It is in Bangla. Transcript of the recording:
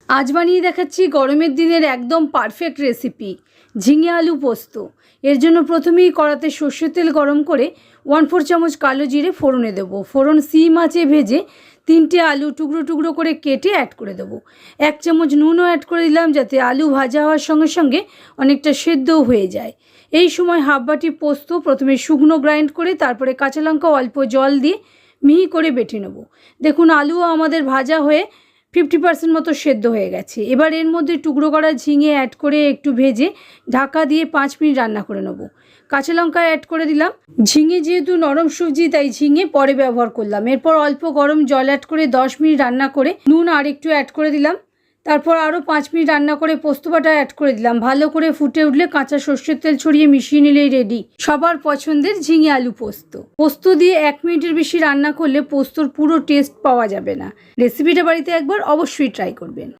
আজ বানিয়ে দেখাচ্ছি গরমের দিনের একদম পারফেক্ট রেসিপি ঝিঙে আলু পোস্ত। এর জন্য প্রথমেই কড়াতে সর্ষের তেল গরম করে 1/4 চামচ কালো জিরে ফোড়নে দেবো। ফোড়ন সিম আঁচে ভেজে 3টে আলু টুকরো টুকরো করে কেটে অ্যাড করে দেবো। 1 চামচ নুনও অ্যাড করে দিলাম যাতে আলু ভাজা হওয়ার সঙ্গে সঙ্গে অনেকটা সেদ্ধও হয়ে যায়। এই সময় হাফ বাটি পোস্ত প্রথমে শুকনো গ্রাইন্ড করে তারপরে কাঁচা লঙ্কা অল্প জল দিয়ে মিহি করে বেটে নেব। দেখুন আলুও আমাদের ভাজা হয়ে 50% মতো সেদ্ধ হয়ে গেছে। এবার এর মধ্যে টুকরো করা ঝিঙে অ্যাড করে একটু ভেজে ঢাকা দিয়ে 5 মিনিট রান্না করে নেব। কাঁচা লঙ্কা অ্যাড করে দিলাম। ঝিঙে যেহেতু নরম সবজি তাই ঝিঙে পরে ব্যবহার করলাম। এরপর অল্প গরম জল অ্যাড করে 10 মিনিট রান্না করে নুন আর একটু অ্যাড করে দিলাম। তারপর আরও 5 মিনিট রান্না করে পোস্ত বাটা অ্যাড করে দিলাম। ভালো করে ফুটে উঠলে কাঁচা সর্ষের তেল ছড়িয়ে মিশিয়ে নিলেই রেডি সবার পছন্দের ঝিঙে আলু পোস্ত। পোস্ত দিয়ে 1 মিনিটের বেশি রান্না করলে পোস্তর পুরো টেস্ট পাওয়া যাবে না। রেসিপিটা বাড়িতে একবার অবশ্যই ট্রাই করবেন।